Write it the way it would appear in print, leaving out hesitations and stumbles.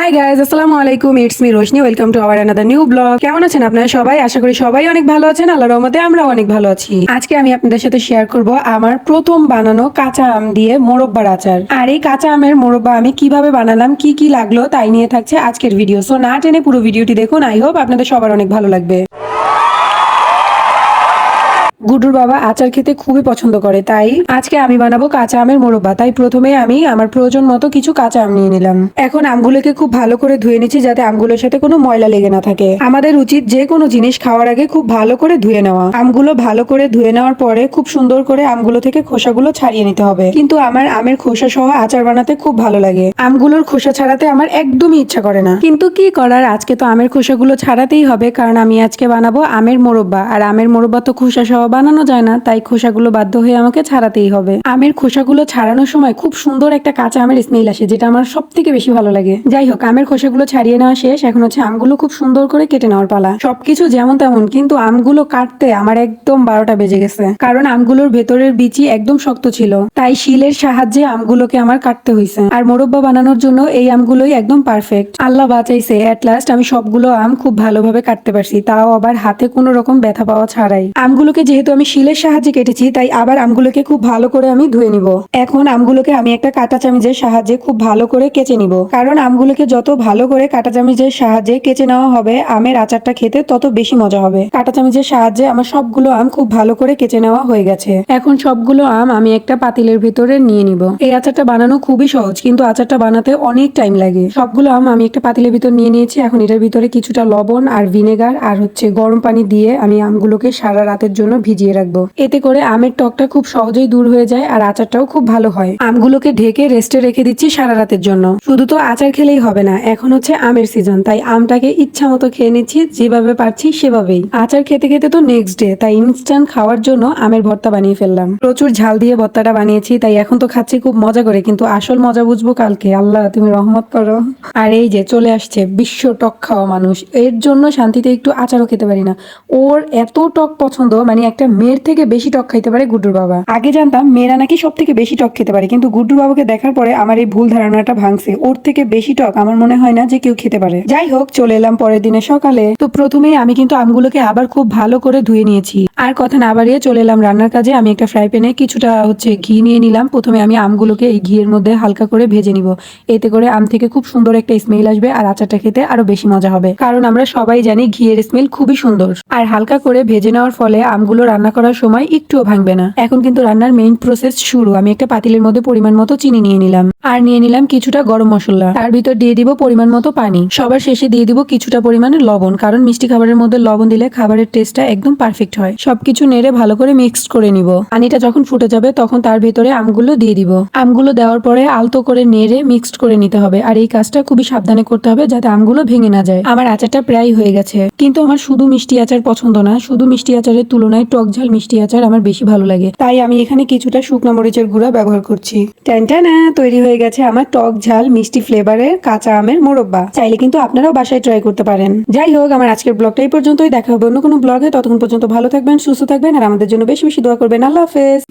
Hi guys, আসসালামু আলাইকুম। It's me Roshni. Welcome to our another new blog. কেমন আছেন আপনারা সবাই? আশা করি সবাই অনেক ভালো আছেন। আল্লাহর রহমতে আমরাও অনেক ভালো আছি। আজকে আমি আপনাদের সাথে শেয়ার করব আমার প্রথম বানানো কাঁচা আম দিয়ে মোরব্বার আচার। আর এই কাঁচা আমের মোরব্বা আমি কিভাবে বানালাম, কি কি লাগলো তাই নিয়ে থাকছে আজকের ভিডিও। সো না টেনে পুরো ভিডিওটি দেখুন। আই হোপ আপনাদের সবার অনেক ভালো লাগবে। গুড্ডুর বাবা আচার খেতে খুবই পছন্দ করে, তাই আজকে আমি বানাবো কাঁচা আমের মোরব্বা। তাই প্রথমে আমি আমার প্রয়োজন মতো কিছু কাঁচা আম নিয়ে নিলাম। এখন আমগুলোকে খুব ভালো করে ধুয়ে নিচ্ছি যাতে আমগুলোর সাথে কোনো ময়লা লেগে না থাকে। আমাদের উচিত যে কোনো জিনিস খাওয়ার আগে খুব ভালো করে ধুয়ে নেওয়া। আমগুলো ভালো করে ধুয়ে নেওয়ার পরে খুব সুন্দর করে আমগুলো থেকে খোসাগুলো ছাড়িয়ে নিতে হবে। কিন্তু আমার আমের খোসা সহ আচার বানাতে খুব ভালো লাগে। আমগুলোর খোসা ছাড়াতে আমার একদমই ইচ্ছা করে না, কিন্তু কি করার, আজকে তো আমের খোসাগুলো ছাড়াতেই হবে, কারণ আমি আজকে বানাবো আমের মোরব্বা। আর আমের মোরব্বা তো খোসা সহ বানানো যায় না, তাই খোসাগুলো বাধ্য হয়ে আমাকে ছাড়াতেই হবে। আমের খোসাগুলো ছাড়ানোর সময় খুব সুন্দর একটা কাঁচা আমের স্মেল আসে, যেটা আমার সব থেকে বেশি ভালো লাগে। যাই হোক, আমের খোসাগুলো ছাড়িয়ে নেওয়া শেষ। এখন হচ্ছে আমগুলো খুব সুন্দর করে কেটে নেওয়ার পালা। সবকিছু যেমন তেমন, কিন্তু আমগুলো কাটতে আমার একদম 12টা বেজে গেছে, কারণ আমগুলোর ভেতরের বিচি একদম শক্ত ছিল। তাই শিলের সাহায্যে আমগুলোকে আমার কাটতে হয়েছে। আর মোরব্বা বানানোর জন্য এই আমগুলোই একদম পারফেক্ট। আল্লাহ বাঁচাইছে, এট লাস্ট আমি সবগুলো আম খুব ভালোভাবে কাটতে পারছি, তাও আবার হাতে কোনো রকম ব্যথা পাওয়া ছাড়াই। আমগুলোকে যেহেতু আমি শিলের সাহায্যে কেটেছি, তাই আবার আমগুলোকে খুব ভালো করে আমি ধুয়ে নিব। এখন আমগুলোকে আমি একটা কাঁটা চামচের সাহায্যে খুব ভালো করে কেচে নিব, কারণ আমগুলোকে যত ভালো করে কাঁটা চামচের সাহায্যে কেচে নেওয়া হবে, আমের আচারটা খেতে তত বেশি মজা হবে। কাঁটা চামচের সাহায্যে আমার সবগুলো আম খুব ভালো করে কেচে নেওয়া হয়ে গেছে। এখন সবগুলো আম আমি একটা পাতিলের ভিতরে নিয়ে নিব। এই আচারটা বানানো খুবই সহজ, কিন্তু আচারটা বানাতে অনেক টাইম লাগে। সবগুলো আম আমি একটা পাতিলের ভিতর নিয়ে নিয়েছি। এখন এটার ভিতরে কিছুটা লবণ আর ভিনেগার আর হচ্ছে গরম পানি দিয়ে আমি আমগুলোকে সারা রাতের জন্য ভিজিয়ে রাখবো। এতে করে আমের টকটা খুব সহজেই দূর হয়ে যায় আর আচারটাও খুব ভালো হয়। আমগুলোকে ঢেকে রেস্টে রেখে দিচ্ছি সারা রাতের জন্য। শুধু তো আচার খেলেই হবে না, এখন হচ্ছে আমের সিজন, তাই আমটাকে ইচ্ছা মতো খেয়ে নিচ্ছি, যেভাবে পারছি সেভাবেই। আচার খেতে খেতে তো নেক্সট ডে, তাই ইনস্ট্যান্ট খাওয়ার জন্য আমের ভর্তা বানিয়ে ফেললাম। প্রচুর ঝাল দিয়ে ভর্তাটা বানিয়েছি, তাই এখন তো খাচ্ছি খুব মজা করে, কিন্তু আসল মজা বুঝবো কালকে। আল্লাহ তুমি রহমত করো। আর এই যে চলে আসছে বিশ্ব টক খাওয়া মানুষ, এর জন্য শান্তিতে একটু আচারও খেতে পারি না। ওর এত টক পছন্দ, মানে একটা মেয়ের থেকে বেশি টক খাইতে পারে গুড্ডুর বাবা। আগে জানতাম মেয়েরা নাকি সব থেকে বেশি টক খেতে পারে, কিন্তু গুড্ডুর বাবাকে দেখার পরে আমার এই ভুল ধারণাটা ভাঙছে। ওর থেকে বেশি টক আমার মনে হয় না যে কেউ খেতে পারে। যাই হোক, চলে এলাম পরের দিনে সকালে। তো প্রথমেই আমি কিন্তু আমগুলোকে আবার খুব ভালো করে ধুয়ে নিয়েছি। আর কথা না বাড়িয়ে চলে এলাম রান্নার কাজে। আমি একটা ফ্রাই প্যানে কিছুটা হচ্ছে ঘি নিয়ে নিলাম। প্রথমে আমি আমগুলোকে এই ঘিয়ের মধ্যে হালকা করে ভেজে নিব। এতে করে আম থেকে খুব সুন্দর একটা স্মেল আসবে আর আচারটা খেতে আরো বেশি মজা হবে, কারণ আমরা সবাই জানি ঘিয়ের স্মেল খুবই সুন্দর। আর হালকা করে ভেজে নেওয়ার ফলে আমগুলো রান্না করার সময় একটুও ভাঙবে না। এখন কিন্তু রান্নার মেইন প্রসেস শুরু। আমি একটা পাতিলের মধ্যে পরিমাণ মতো চিনি নিয়ে নিলাম, আর নিয়ে নিলাম কিছুটা গরম মশলা। তার ভিতর দিয়ে দিব পরিমাণ মতো পানি। সবার শেষে দিয়ে দিব কিছুটা পরিমাণে লবণ, কারণ মিষ্টি খাবারের মধ্যে লবণ দিলে খাবারের টেস্টটা একদম পারফেক্ট হয়। সবকিছু নেড়ে ভালো করে মিক্সড করে নিব। পানিটা যখন ফুটে যাবে তখন তার ভেতরে আমগুলো দিয়ে দিব। আমগুলো দেওয়ার পরে আলতো করে নেড়ে মিক্সড করে নিতে হবে, আর এই কাজটা খুবই সাবধানে করতে হবে যাতে আমগুলো ভেঙে না যায়। আমার আচারটা প্রায় হয়ে গেছে, কিন্তু আমার শুধু মিষ্টি আচার পছন্দ না। শুধু মিষ্টি আচারের তুলনায় টক ঝাল মিষ্টি আচার আমার বেশি ভালো লাগে, তাই আমি এখানে কিছুটা শুকনো মরিচের গুঁড়া ব্যবহার করছি। টানটানা, তৈরি হয়ে গেছে আমার টক ঝাল মিষ্টি ফ্লেভারের কাঁচা আমের মোরব্বা। চাইলে কিন্তু আপনারাও বাসায় ট্রাই করতে পারেন। যাই হোক, আমার আজকের ব্লগটা এই পর্যন্তই। দেখা হবে অন্য কোনো ব্লগে। ততক্ষণ পর্যন্ত ভালো থাকবেন, সুস্থ থাকবেন, আর আমাদের জন্য বেশি বেশি দোয়া করবেন। আল্লাহ হাফেজ।